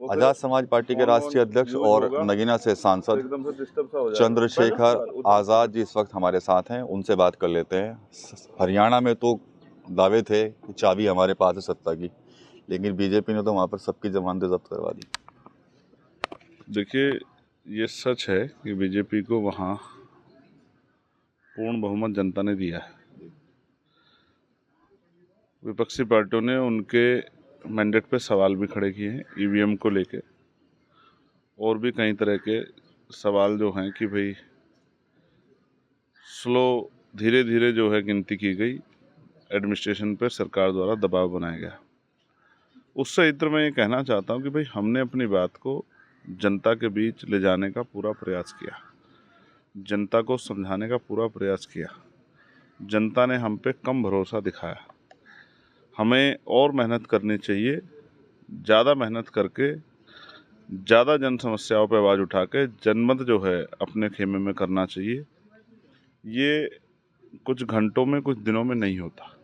Azad Samaj party के राष्ट्रीय अध्यक्ष और नगीना से सांसद चंद्रशेखर आज़ाद जी इस वक्त हमारे साथ हैं, उनसे बात कर लेते हैं। हरियाणा में तो दावे थे कि चाबी हमारे पास है सत्ता की, लेकिन बीजेपी ने तो वहाँ पर सबकी जमानतें जब्त करवा दी। देखिए, ये सच है कि बीजेपी को वहाँ पूर्ण बहुमत जनता ने दिया है। विपक्षी पार्टियों ने उनके मैंडेट पे सवाल भी खड़े किए हैं ईवीएम को लेके, और भी कई तरह के सवाल जो हैं कि भाई धीरे धीरे जो है गिनती की गई, एडमिनिस्ट्रेशन पे सरकार द्वारा दबाव बनाया गया। उससे इतर मैं ये कहना चाहता हूँ कि भाई हमने अपनी बात को जनता के बीच ले जाने का पूरा प्रयास किया, जनता को समझाने का पूरा प्रयास किया। जनता ने हम पे कम भरोसा दिखाया। हमें और मेहनत करनी चाहिए, ज़्यादा मेहनत करके ज़्यादा जन समस्याओं पर आवाज़ उठा के जनमत जो है अपने खेमे में करना चाहिए। ये कुछ घंटों में, कुछ दिनों में नहीं होता।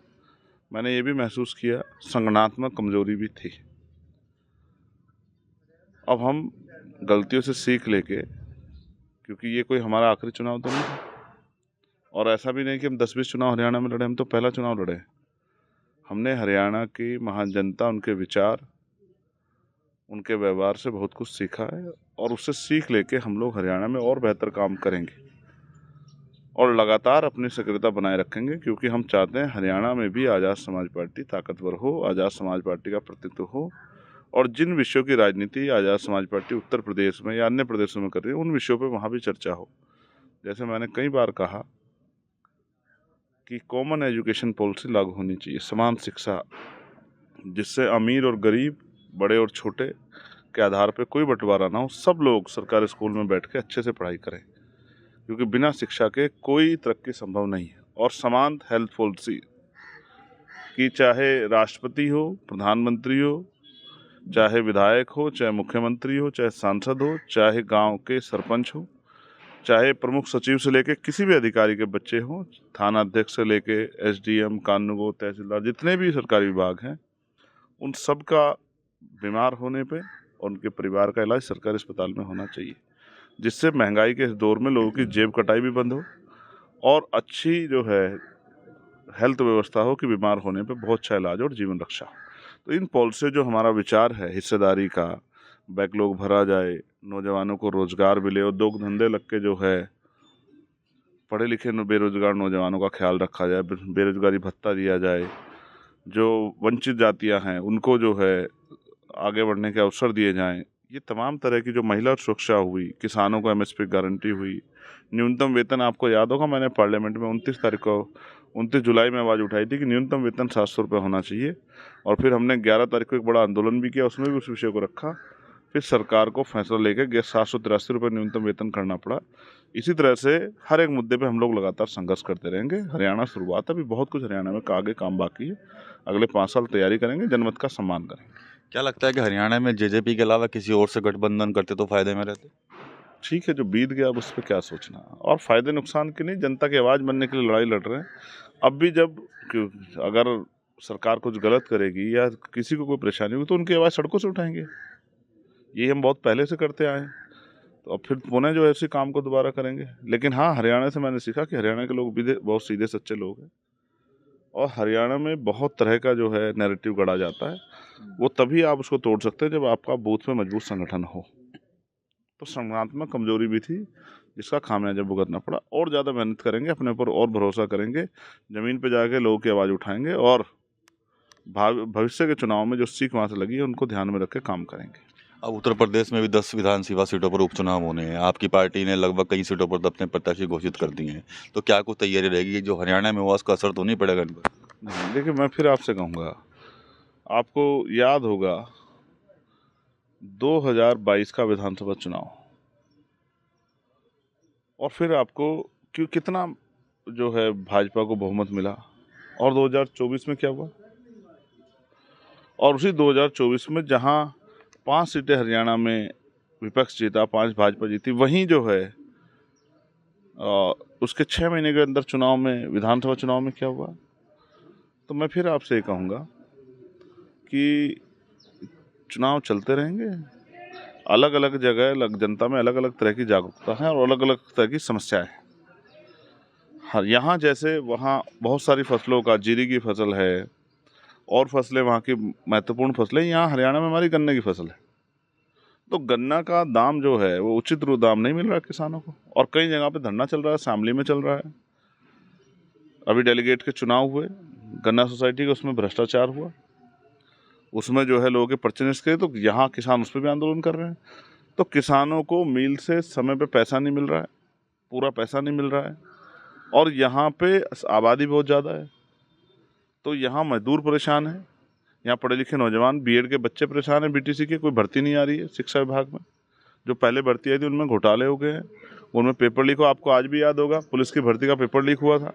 मैंने ये भी महसूस किया संगठनात्मक कमजोरी भी थी। अब हम गलतियों से सीख लेके, क्योंकि ये कोई हमारा आखिरी चुनाव तो नहीं है, और ऐसा भी नहीं कि हम 10-20 चुनाव हरियाणा में लड़े, हम तो पहला चुनाव लड़े। हमने हरियाणा की महान जनता, उनके विचार, उनके व्यवहार से बहुत कुछ सीखा है, और उससे सीख लेके हम लोग हरियाणा में और बेहतर काम करेंगे और लगातार अपनी सक्रियता बनाए रखेंगे, क्योंकि हम चाहते हैं हरियाणा में भी आज़ाद समाज पार्टी ताकतवर हो, आज़ाद समाज पार्टी का प्रतिनिधित्व हो, और जिन विषयों की राजनीति आज़ाद समाज पार्टी उत्तर प्रदेश में या अन्य प्रदेशों में कर रही है, उन विषयों पर वहाँ भी चर्चा हो। जैसे मैंने कई बार कहा कि कॉमन एजुकेशन पॉलिसी लागू होनी चाहिए, समान शिक्षा, जिससे अमीर और गरीब, बड़े और छोटे के आधार पर कोई बंटवारा ना हो, सब लोग सरकारी स्कूल में बैठ के अच्छे से पढ़ाई करें, क्योंकि बिना शिक्षा के कोई तरक्की संभव नहीं है। और समान हेल्थ पॉलिसी कि चाहे राष्ट्रपति हो, प्रधानमंत्री हो, चाहे विधायक हो, चाहे मुख्यमंत्री हो, चाहे सांसद हो, चाहे गांव के सरपंच हो, चाहे प्रमुख सचिव से लेके किसी भी अधिकारी के बच्चे हों, थाना अध्यक्ष से लेके एसडीएम, कानूनगो, तहसीलदार, जितने भी सरकारी विभाग हैं, उन सब का बीमार होने पे और उनके परिवार का इलाज सरकारी अस्पताल में होना चाहिए, जिससे महंगाई के इस दौर में लोगों की जेब कटाई भी बंद हो और अच्छी जो है हेल्थ व्यवस्था हो कि बीमार होने पे बहुत अच्छा इलाज और जीवन रक्षा। तो इन पॉलिसी जो हमारा विचार है हिस्सेदारी का, बैकलॉग भरा जाए, नौजवानों को रोजगार मिले, और दो धंधे लग के जो है पढ़े लिखे बेरोजगार नौजवानों का ख्याल रखा जाए, बेरोजगारी भत्ता दिया जाए, जो वंचित जातियां हैं उनको जो है आगे बढ़ने के अवसर दिए जाएं, ये तमाम तरह की जो महिला सुरक्षा हुई, किसानों को एमएसपी गारंटी हुई, न्यूनतम वेतन, आपको याद होगा मैंने पार्लियामेंट में 29 जुलाई में आवाज़ उठाई थी कि न्यूनतम वेतन 700 रुपये होना चाहिए, और फिर हमने 11 तारीख को एक बड़ा आंदोलन भी किया, उसमें भी उस विषय को रखा। फिर सरकार को फैसला लेकर 783 रुपये न्यूनतम वेतन करना पड़ा। इसी तरह से हर एक मुद्दे पे हम लोग लगातार संघर्ष करते रहेंगे। हरियाणा शुरुआत, अभी बहुत कुछ हरियाणा में आगे काम बाकी है। अगले 5 साल तैयारी करेंगे, जनमत का सम्मान करेंगे। क्या लगता है कि हरियाणा में जेजेपी के अलावा किसी और से गठबंधन करते तो फायदे में रहते? ठीक है, जो बीत गया अब उस पर क्या सोचना, और फायदे नुकसान की नहीं, जनता की आवाज़ बनने के लिए लड़ाई लड़ रहे हैं। अब भी जब अगर सरकार कुछ गलत करेगी या किसी को कोई परेशानी होगी तो उनकी आवाज़ सड़कों से उठाएंगे। ये हम बहुत पहले से करते आए हैं, तो अब फिर पुनः जो ऐसे काम को दोबारा करेंगे। लेकिन हाँ, हरियाणा से मैंने सीखा कि हरियाणा के लोग भी बहुत सीधे सच्चे लोग हैं, और हरियाणा में बहुत तरह का जो है नैरेटिव गढ़ा जाता है, वो तभी आप उसको तोड़ सकते हैं जब आपका बूथ में मजबूत संगठन हो। तो संगठनात्मक कमजोरी भी थी, जिसका खामियाजा भुगतना पड़ा। और ज़्यादा मेहनत करेंगे, अपने ऊपर और भरोसा करेंगे, ज़मीन पे जाके लोगों की आवाज़ उठाएंगे, और भविष्य के चुनाव में जो सीख वहाँ से लगी है उनको ध्यान में रख के काम करेंगे। अब उत्तर प्रदेश में भी 10 विधानसभा सीटों पर उपचुनाव होने हैं। आपकी पार्टी ने लगभग कई सीटों पर अपने प्रत्याशी घोषित कर दिए हैं, तो क्या कुछ तैयारी रहेगी? जो हरियाणा में हुआ उसका असर तो नहीं पड़ेगा इन पर? नहीं, देखिए, मैं फिर आपसे कहूँगा, आपको याद होगा 2022 का विधानसभा चुनाव, और फिर आपको कितना जो है भाजपा को बहुमत मिला, और 2024 में क्या हुआ, और उसी 2024 में जहां 5 सीटें हरियाणा में विपक्ष जीता, 5 भाजपा जीती, वहीं जो है उसके 6 महीने के अंदर चुनाव में, विधानसभा चुनाव में क्या हुआ। तो मैं फिर आपसे ये कहूँगा कि चुनाव चलते रहेंगे, अलग अलग जगह जनता में अलग अलग तरह की जागरूकता है और अलग अलग तरह की समस्याएं हैं। हर यहाँ जैसे वहाँ बहुत सारी फसलों का, जीरी की फसल है और फसलें वहाँ की महत्वपूर्ण फसलें, यहाँ हरियाणा में हमारी गन्ने की फसल है। तो गन्ना का दाम जो है वो उचित रूप दाम नहीं मिल रहा है किसानों को, और कई जगह पे धरना चल रहा है, शामली में चल रहा है। अभी डेलीगेट के चुनाव हुए गन्ना सोसाइटी के, उसमें भ्रष्टाचार हुआ, उसमें जो है लोगों के पर्चे निष्क्रिय, तो यहाँ किसान उस पर भी आंदोलन कर रहे हैं। तो किसानों को मिल से समय पे पैसा नहीं मिल रहा है, पूरा पैसा नहीं मिल रहा है, और यहाँ पे आबादी बहुत ज़्यादा है, तो यहाँ मजदूर परेशान है, यहाँ पढ़े लिखे नौजवान बीएड के बच्चे परेशान हैं, बीटीसी के कोई भर्ती नहीं आ रही है शिक्षा विभाग में। जो पहले भर्ती आई थी उनमें घोटाले हो गए हैं, उनमें पेपर लीक हो, आपको आज भी याद होगा पुलिस की भर्ती का पेपर लीक हुआ था।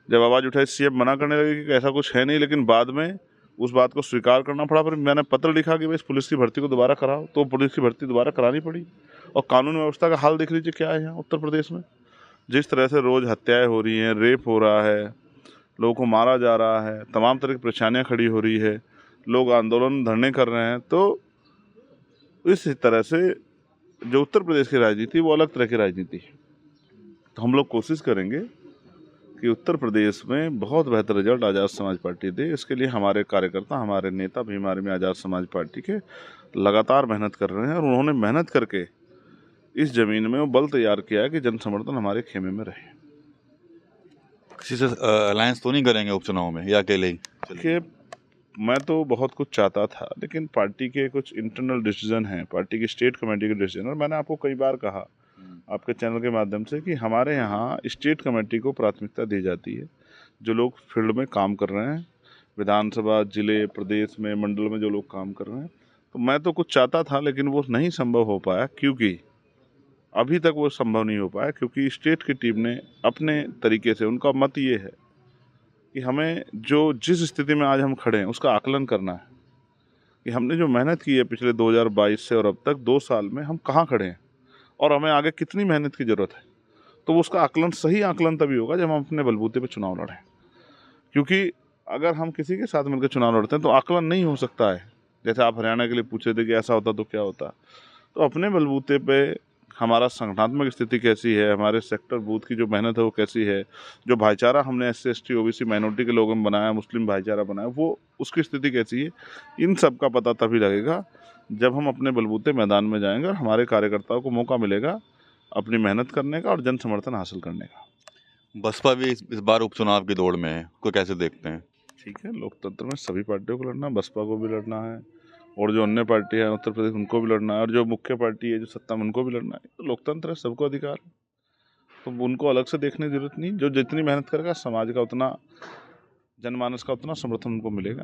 जब आवाज़ उठाई सीएम मना करने लगे कि ऐसा कुछ है नहीं, लेकिन बाद में उस बात को स्वीकार करना पड़ा। फिर मैंने पत्र लिखा कि भाई इस पुलिस की भर्ती को दोबारा कराओ, तो पुलिस की भर्ती दोबारा करानी पड़ी। और कानून व्यवस्था का हाल देख लीजिए क्या है यहाँ उत्तर प्रदेश में। जिस तरह से रोज़ हत्याएं हो रही हैं, रेप हो रहा है, लोगों को मारा जा रहा है, तमाम तरह की परेशानियाँ खड़ी हो रही है, लोग आंदोलन धरने कर रहे हैं। तो इस तरह से जो उत्तर प्रदेश की राजनीति वो अलग तरह की राजनीति है। तो हम लोग कोशिश करेंगे कि उत्तर प्रदेश में बहुत बेहतर रिजल्ट आज़ाद समाज पार्टी दे। इसके लिए हमारे कार्यकर्ता, हमारे नेता भीम आर्मी आज़ाद समाज पार्टी के लगातार मेहनत कर रहे हैं, और उन्होंने मेहनत करके इस ज़मीन में वो बल तैयार किया है कि जन समर्थन हमारे खेमे में रहे। किसी से अलायंस तो नहीं करेंगे उपचुनाव में, या अकेले ही? देखिए, मैं तो बहुत कुछ चाहता था, लेकिन पार्टी के कुछ इंटरनल डिसीजन हैं, पार्टी की स्टेट कमेटी के डिसीजन, और मैंने आपको कई बार कहा आपके चैनल के माध्यम से कि हमारे यहाँ स्टेट कमेटी को प्राथमिकता दी जाती है। जो लोग फील्ड में काम कर रहे हैं, विधानसभा, जिले, प्रदेश में, मंडल में जो लोग काम कर रहे हैं, तो मैं तो कुछ चाहता था लेकिन वो नहीं संभव हो पाया, क्योंकि अभी तक वो संभव नहीं हो पाया, क्योंकि स्टेट की टीम ने अपने तरीके से, उनका मत ये है कि हमें जो जिस स्थिति में आज हम खड़े हैं उसका आकलन करना है कि हमने जो मेहनत की है पिछले 2022 से और अब तक 2 साल में हम कहाँ खड़े हैं और हमें आगे कितनी मेहनत की ज़रूरत है। तो उसका आकलन, सही आकलन तभी होगा जब हम अपने बलबूते पे चुनाव लड़ें। क्योंकि अगर हम किसी के साथ मिलकर चुनाव लड़ते हैं तो आकलन नहीं हो सकता है। जैसे आप हरियाणा के लिए पूछे थे कि ऐसा होता तो क्या होता, तो अपने बलबूते पे हमारा संगठनात्मक स्थिति कैसी है, हमारे सेक्टर बूथ की जो मेहनत है वो कैसी है, जो भाईचारा हमने SC ST OBC माइनॉरिटी के लोगों में बनाया, मुस्लिम भाईचारा बनाया, वो उसकी स्थिति कैसी है, इन सब का पता तभी लगेगा जब हम अपने बलबूते मैदान में जाएंगे और हमारे कार्यकर्ताओं को मौका मिलेगा अपनी मेहनत करने का और जन समर्थन हासिल करने का। बसपा भी इस बार उपचुनाव की दौड़ में है, को कैसे देखते हैं? ठीक है, लोकतंत्र में सभी पार्टियों को लड़ना, बसपा को भी लड़ना है, और जो अन्य पार्टी है उत्तर प्रदेश उनको भी लड़ना है, और जो मुख्य पार्टी है जो सत्ता में उनको भी लड़ना है। तो लोकतंत्र है, सबको अधिकार है, तो उनको अलग से देखने की जरूरत नहीं। जो जितनी मेहनत करेगा समाज का उतना, जनमानस का उतना समर्थन उनको मिलेगा।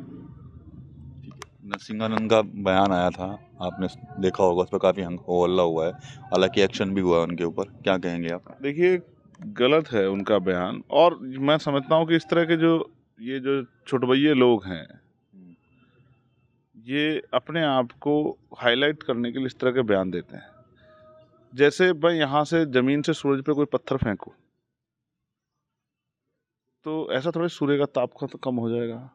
नरसिंहानंद का बयान आया था, आपने देखा होगा, उस पर काफ़ी हो हल्ला हुआ है, हालांकि एक्शन भी हुआ है उनके ऊपर, क्या कहेंगे आप? देखिए, गलत है उनका बयान, और मैं समझता हूँ कि इस तरह के ये जो छोटभैये लोग हैं, ये अपने आप को हाईलाइट करने के लिए इस तरह के बयान देते हैं। जैसे मैं यहाँ से ज़मीन से सूरज पे कोई पत्थर फेंकूं तो ऐसा थोड़ा सूर्य का ताप का तो कम हो जाएगा,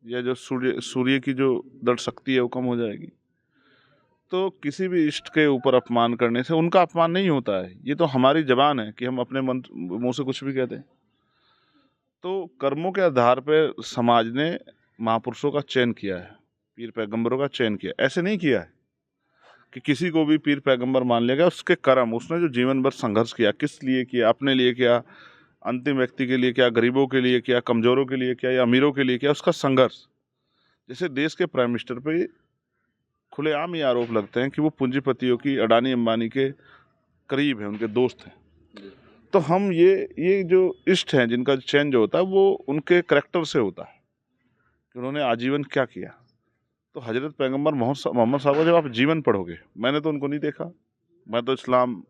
या जो सूर्य की जो दृढ़ शक्ति है वो कम हो जाएगी। तो किसी भी इष्ट के ऊपर अपमान करने से उनका अपमान नहीं होता है। ये तो हमारी जबान है कि हम अपने मुंह से कुछ भी कहते हैं। तो कर्मों के आधार पर समाज ने महापुरुषों का चयन किया है, पीर पैगंबरों का चयन किया। ऐसे नहीं किया है कि किसी को भी पीर पैगंबर मान लिया गया। उसके कर्म, उसने जो जीवन भर संघर्ष किया, किस लिए किया, अपने लिए किया, अंतिम व्यक्ति के लिए क्या, गरीबों के लिए क्या, कमजोरों के लिए क्या, या अमीरों के लिए क्या, उसका संघर्ष। जैसे देश के प्राइम मिनिस्टर पे खुलेआम ये आरोप लगते हैं कि वो पूंजीपतियों की, अडानी अंबानी के करीब हैं, उनके दोस्त हैं। तो हम ये जो इष्ट हैं जिनका चयन जो होता है वो उनके करैक्टर से होता है कि उन्होंने आजीवन क्या किया। तो हजरत पैगंबर मोहम्मद साहब का जब आप जीवन पढ़ोगे, मैंने तो उनको नहीं देखा, मैं तो इस्लाम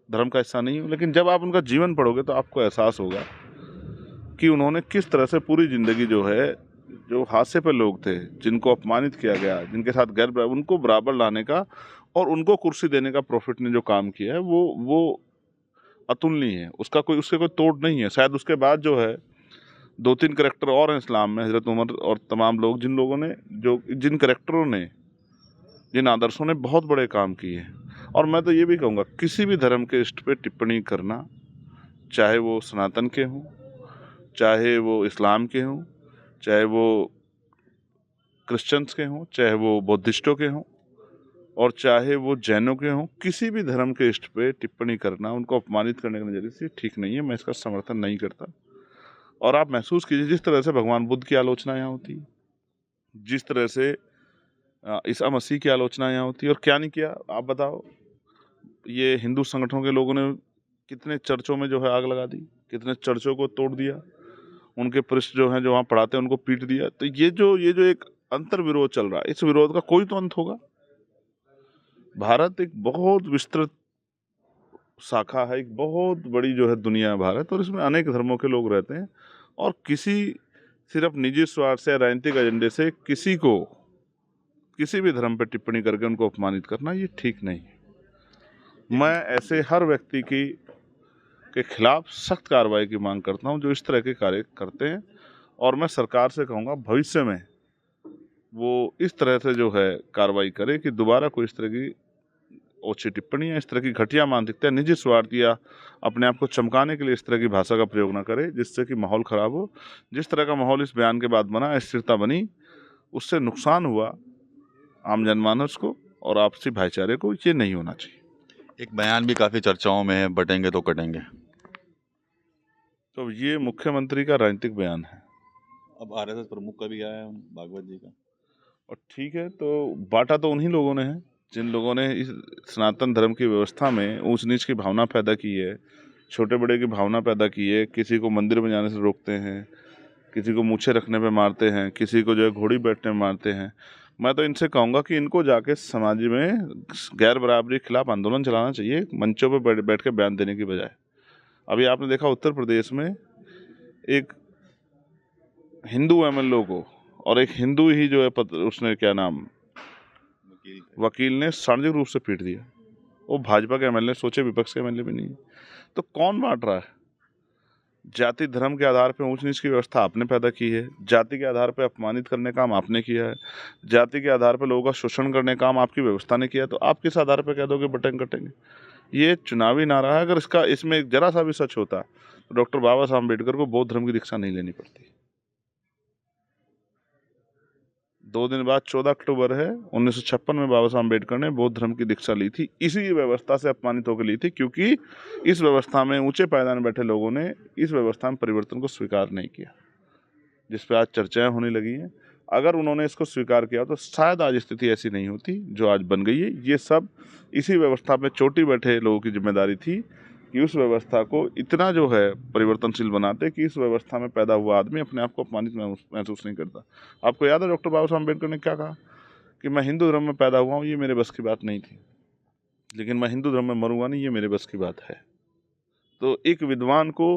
धर्म का हिस्सा नहीं हूँ, लेकिन जब आप उनका जीवन पढ़ोगे तो आपको एहसास होगा कि उन्होंने किस तरह से पूरी ज़िंदगी जो है, जो हादसे पे लोग थे, जिनको अपमानित किया गया, जिनके साथ गैर, उनको बराबर लाने का और उनको कुर्सी देने का प्रॉफिट ने जो काम किया है वो अतुलनीय है। उसके कोई तोड़ नहीं है। शायद उसके बाद जो है 2-3 करैक्टर और हैं इस्लाम में, हज़रत उमर और तमाम लोग, जिन करेक्टरों ने जिन आदर्शों ने बहुत बड़े काम किए। और मैं तो ये भी कहूँगा, किसी भी धर्म के इष्ट पे टिप्पणी करना, चाहे वो सनातन के हों, चाहे वो इस्लाम के हों, चाहे वो क्रिश्चियंस के हों, चाहे वो बौद्धिस्टों के हों, और चाहे वो जैनों के हों, किसी भी धर्म के इष्ट पे टिप्पणी करना, उनको अपमानित करने के नज़रिए से ठीक नहीं है। मैं इसका समर्थन नहीं करता। और आप महसूस कीजिए, जिस तरह से भगवान बुद्ध की आलोचना यहाँ होती है, जिस तरह से ईसा मसीह की आलोचना यहाँ होती है, और क्या नहीं किया आप बताओ। ये हिंदू संगठनों के लोगों ने कितने चर्चों में जो है आग लगा दी, कितने चर्चों को तोड़ दिया, उनके पृष्ठ जो हैं जो वहाँ पढ़ाते हैं उनको पीट दिया। तो ये जो एक अंतर विरोध चल रहा है, इस विरोध का कोई तो अंत होगा। भारत एक बहुत विस्तृत शाखा है, एक बहुत बड़ी जो है दुनिया है भारत, और इसमें अनेक धर्मों के लोग रहते हैं। और किसी सिर्फ निजी स्वार्थ से, राजनीतिक एजेंडे से किसी को किसी भी धर्म पर टिप्पणी करके उनको अपमानित करना, ये ठीक नहीं है। मैं ऐसे हर व्यक्ति के खिलाफ सख्त कार्रवाई की मांग करता हूं जो इस तरह के कार्य करते हैं। और मैं सरकार से कहूँगा, भविष्य में वो इस तरह से जो है कार्रवाई करे कि दोबारा कोई इस तरह की ओछी टिप्पणियाँ, इस तरह की घटिया मानसिकता, निजी स्वार्थ या अपने आप को चमकाने के लिए इस तरह की भाषा का प्रयोग न करे, जिससे कि माहौल ख़राब हो। जिस तरह का माहौल इस बयान के बाद बना, अस्थिरता बनी, उससे नुकसान हुआ आम जनमानस को और आपसी भाईचारे को। ये नहीं होना चाहिए। एक बयान भी काफ़ी चर्चाओं में है, बटेंगे तो कटेंगे। तो ये मुख्यमंत्री का राजनीतिक बयान है। अब आरएसएस प्रमुख का भी आया है, भागवत जी का। और ठीक है, तो बांटा तो उन्हीं लोगों ने है जिन लोगों ने इस सनातन धर्म की व्यवस्था में ऊंच नीच की भावना पैदा की है, छोटे बड़े की भावना पैदा की है। किसी को मंदिर में जाने से रोकते हैं, किसी को मूछें रखने पे मारते हैं, किसी को जो है घोड़ी बैठने में मारते हैं। मैं तो इनसे कहूँगा कि इनको जाके समाज में गैर बराबरी के खिलाफ आंदोलन चलाना चाहिए, मंचों पर बैठ के बयान देने की बजाय। अभी आपने देखा उत्तर प्रदेश में एक हिंदू एमएलए को और एक हिंदू ही जो है उसने क्या नाम वकील ने सार्वजनिक रूप से पीट दिया। वो भाजपा के एमएलए, सोचे विपक्ष के एमएलए भी नहीं। तो कौन बांट रहा है? जाति धर्म के आधार पर ऊंच नीच की व्यवस्था आपने पैदा की है, जाति के आधार पर अपमानित करने का काम आपने किया है, जाति के आधार पर लोगों का शोषण करने का काम आपकी व्यवस्था ने किया। तो आप किस आधार पर कह दोगे बटेंगे कटेंगे? ये चुनावी नारा है। अगर इसमें जरा सा भी सच होता तो डॉक्टर बाबा साहब अम्बेडकर को बौद्ध धर्म की दीक्षा नहीं लेनी पड़ती। 2 दिन बाद 14 अक्टूबर है, 1956 में बाबा साहब अम्बेडकर ने बौद्ध धर्म की दीक्षा ली थी। इसी व्यवस्था से अपमानित होकर ली थी, क्योंकि इस व्यवस्था में ऊंचे पायदान में बैठे लोगों ने इस व्यवस्था में परिवर्तन को स्वीकार नहीं किया, जिस पर आज चर्चाएं होने लगी हैं। अगर उन्होंने इसको स्वीकार किया तो शायद आज स्थिति ऐसी नहीं होती जो आज बन गई है। ये सब इसी व्यवस्था में चोटी बैठे लोगों की जिम्मेदारी थी कि उस व्यवस्था को इतना जो है परिवर्तनशील बनाते कि इस व्यवस्था में पैदा हुआ आदमी अपने आप को अपमानित महसूस नहीं करता। आपको याद है डॉक्टर बाबा साहब अम्बेडकर ने क्या कहा कि मैं हिंदू धर्म में पैदा हुआ हूँ, ये मेरे बस की बात नहीं थी, लेकिन मैं हिंदू धर्म में मरूंगा नहीं, ये मेरे बस की बात है। तो एक विद्वान को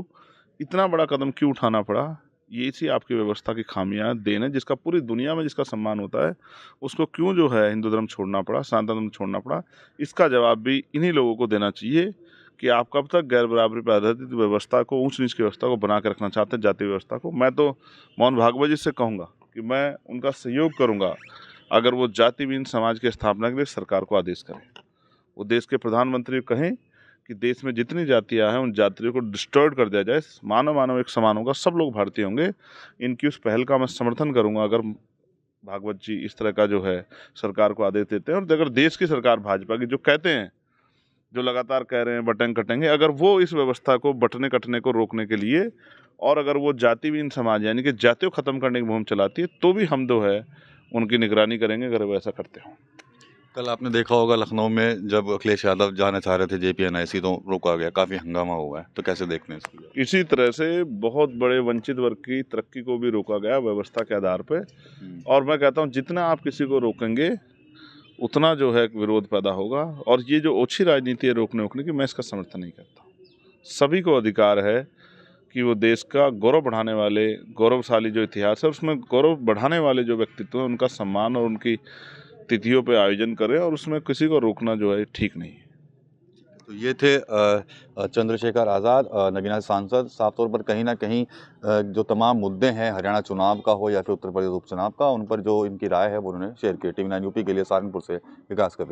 इतना बड़ा कदम क्यों उठाना पड़ा? ये इसी आपकी व्यवस्था की खामियां देन है, जिसका पूरी दुनिया में जिसका सम्मान होता है, उसको क्यों जो है हिंदू धर्म छोड़ना पड़ा, सनातन धर्म छोड़ना पड़ा? इसका जवाब भी इन्हीं लोगों को देना चाहिए कि आप कब तक गैर बराबरी पर आधारित व्यवस्था को, ऊंच नीच की व्यवस्था को बना के रखना चाहते हैं, जाति व्यवस्था को। मैं तो मोहन भागवत जी से कहूँगा कि मैं उनका सहयोग करूँगा अगर वो जातिहीन समाज की स्थापना के लिए सरकार को आदेश करें। वो देश के प्रधानमंत्री कहें कि देश में जितनी जातियां हैं उन जातियों को डिस्ट्रॉयड कर दिया जाए, मानव एक समान होगा, सब लोग भारतीय होंगे। इनकी उस पहल का मैं समर्थन करूंगा अगर भागवत जी इस तरह का जो है सरकार को आदेश देते हैं। और अगर देश की सरकार भाजपा की जो कहते हैं, जो लगातार कह रहे हैं बटेंगे कटेंगे, अगर वो इस व्यवस्था को बटने कटने को रोकने के लिए और अगर वो जातिहीन समाज यानी कि जातियों खत्म करने की मुहिम चलाती है, तो भी हम जो है उनकी निगरानी करेंगे अगर वो ऐसा करते हो। कल आपने देखा होगा लखनऊ में जब अखिलेश यादव जाना चाह रहे थे जेपीएनआईसी, तो रोका गया, काफ़ी हंगामा हुआ है। तो कैसे देखते हैं इसको? इसी तरह से बहुत बड़े वंचित वर्ग की तरक्की को भी रोका गया व्यवस्था के आधार पे। और मैं कहता हूँ जितना आप किसी को रोकेंगे उतना जो है विरोध पैदा होगा। और ये जो ओछी राजनीति है रोकने रोकने की, मैं इसका समर्थन नहीं करता। सभी को अधिकार है कि वो देश का गौरव बढ़ाने वाले, गौरवशाली जो इतिहास है उसमें गौरव बढ़ाने वाले जो व्यक्तित्व हैं उनका सम्मान और उनकी तिथियों पे आयोजन करें, और उसमें किसी को रोकना जो है ठीक नहीं है। तो ये थे चंद्रशेखर आज़ाद, नगीना से सांसद। साफ तौर पर कहीं ना कहीं जो तमाम मुद्दे हैं हरियाणा चुनाव का हो या फिर उत्तर प्रदेश उपचुनाव का, उन पर जो इनकी राय है वो उन्होंने शेयर की। TV9 यूपी के लिए सहारनपुर से विकास कर